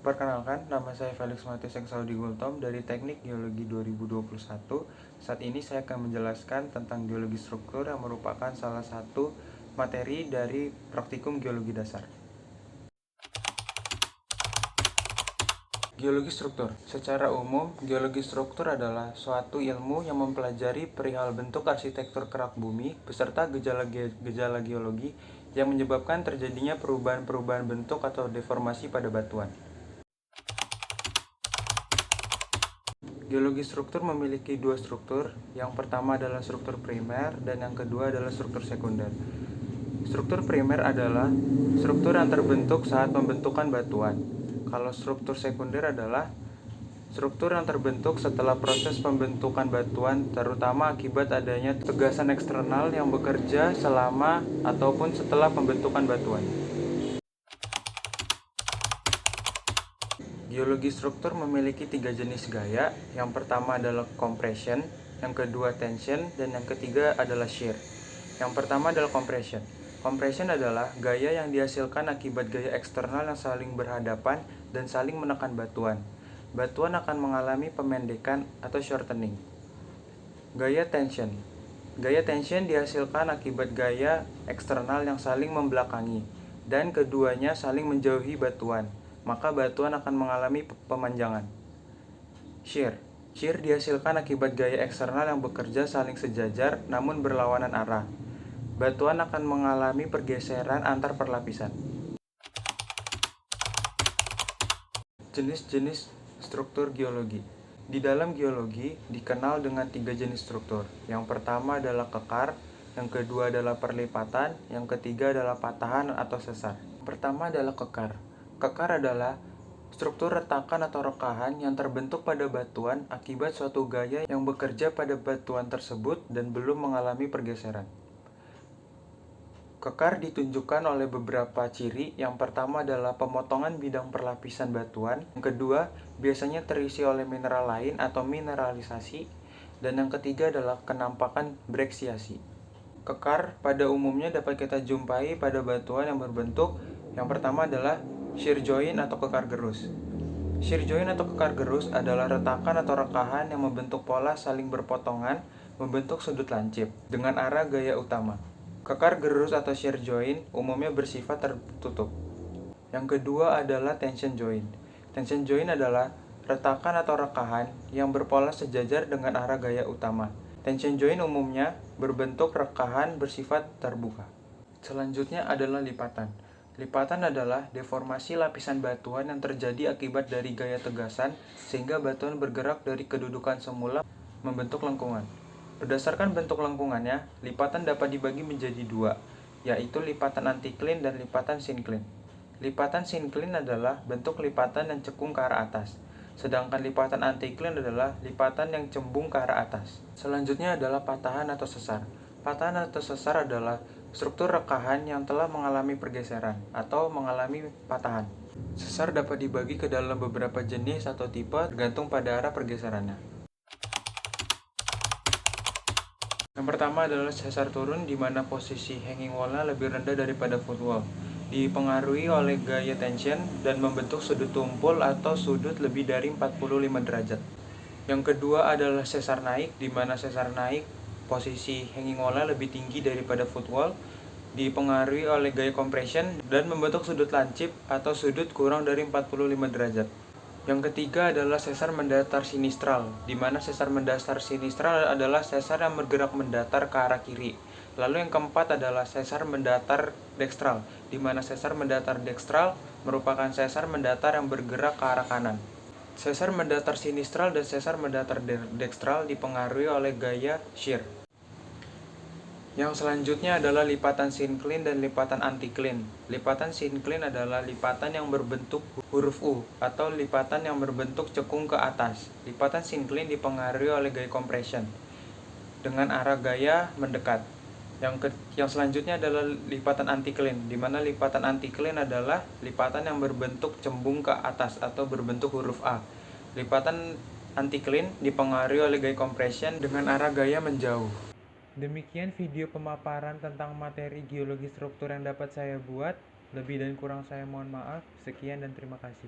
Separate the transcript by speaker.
Speaker 1: Perkenalkan, nama saya Felix Matius Saudi Gultom dari Teknik Geologi 2021. Saat ini saya akan menjelaskan tentang geologi struktur yang merupakan salah satu materi dari praktikum geologi dasar. Geologi struktur. Secara umum, geologi struktur adalah suatu ilmu yang mempelajari perihal bentuk arsitektur kerak bumi beserta gejala geologi yang menyebabkan terjadinya perubahan-perubahan bentuk atau deformasi pada batuan. Geologi struktur memiliki dua struktur. Yang pertama adalah struktur primer dan yang kedua adalah struktur sekunder. Struktur primer adalah struktur yang terbentuk saat pembentukan batuan. Kalau struktur sekunder adalah struktur yang terbentuk setelah proses pembentukan batuan, terutama akibat adanya tegasan eksternal yang bekerja selama ataupun setelah pembentukan batuan. Geologi struktur memiliki tiga jenis gaya. Yang pertama adalah compression, yang kedua tension, dan yang ketiga adalah shear. Yang pertama adalah compression. Compression adalah gaya yang dihasilkan akibat gaya eksternal yang saling berhadapan dan saling menekan batuan. Batuan akan mengalami pemendekan atau shortening. Gaya tension. Gaya tension dihasilkan akibat gaya eksternal yang saling membelakangi dan keduanya saling menjauhi batuan, maka batuan akan mengalami pemanjangan. Shear. Shear dihasilkan akibat gaya eksternal yang bekerja saling sejajar namun berlawanan arah. Batuan akan mengalami pergeseran antar perlapisan. Jenis-jenis struktur geologi. Di dalam geologi dikenal dengan tiga jenis struktur. Yang pertama adalah kekar, yang kedua adalah perlipatan, yang ketiga adalah patahan atau sesar. Pertama adalah kekar. Kekar adalah struktur retakan atau rekahan yang terbentuk pada batuan akibat suatu gaya yang bekerja pada batuan tersebut dan belum mengalami pergeseran. Kekar ditunjukkan oleh beberapa ciri. Yang pertama adalah pemotongan bidang perlapisan batuan. Yang kedua, biasanya terisi oleh mineral lain atau mineralisasi. Dan yang ketiga adalah kenampakan breksiasi. Kekar pada umumnya dapat kita jumpai pada batuan yang berbentuk. Yang pertama adalah shear joint atau kekar gerus. Shear joint atau kekar gerus adalah retakan atau rekahan yang membentuk pola saling berpotongan, membentuk sudut lancip dengan arah gaya utama. Kekar gerus atau shear joint umumnya bersifat tertutup. Yang kedua adalah tension joint. Tension joint adalah retakan atau rekahan yang berpola sejajar dengan arah gaya utama. Tension joint umumnya berbentuk rekahan bersifat terbuka. Selanjutnya adalah lipatan. Lipatan adalah deformasi lapisan batuan yang terjadi akibat dari gaya tegasan sehingga batuan bergerak dari kedudukan semula membentuk lengkungan. Berdasarkan bentuk lengkungannya, lipatan dapat dibagi menjadi dua, yaitu lipatan antikline dan lipatan syncline. Lipatan syncline adalah bentuk lipatan yang cekung ke arah atas, sedangkan lipatan antikline adalah lipatan yang cembung ke arah atas. Selanjutnya adalah patahan atau sesar. Patahan atau sesar adalah struktur rekahan yang telah mengalami pergeseran atau mengalami patahan. Sesar dapat dibagi ke dalam beberapa jenis atau tipe tergantung pada arah pergeserannya. Yang pertama adalah sesar turun, di mana posisi hanging wall-nya lebih rendah daripada footwall, dipengaruhi oleh gaya tension dan membentuk sudut tumpul atau sudut lebih dari 45 derajat. Yang kedua adalah sesar naik, di mana sesar naik posisi hanging wall-nya lebih tinggi daripada footwall, dipengaruhi oleh gaya compression dan membentuk sudut lancip atau sudut kurang dari 45 derajat. Yang ketiga adalah sesar mendatar sinistral, di mana sesar mendatar sinistral adalah sesar yang bergerak mendatar ke arah kiri. Lalu yang keempat adalah sesar mendatar dekstral, di mana sesar mendatar dekstral merupakan sesar mendatar yang bergerak ke arah kanan. Sesar mendatar sinistral dan sesar mendatar dekstral dipengaruhi oleh gaya shear. Yang selanjutnya adalah lipatan syncline dan lipatan anticline. Lipatan syncline adalah lipatan yang berbentuk huruf U atau lipatan yang berbentuk cekung ke atas. Lipatan syncline dipengaruhi oleh gaya compression dengan arah gaya mendekat. Yang selanjutnya adalah lipatan anticline, di mana lipatan anticline adalah lipatan yang berbentuk cembung ke atas atau berbentuk huruf A. Lipatan anticline dipengaruhi oleh gaya compression dengan arah gaya menjauh. Demikian video pemaparan tentang materi geologi struktur yang dapat saya buat. Lebih dan kurang saya mohon maaf. Sekian dan terima kasih.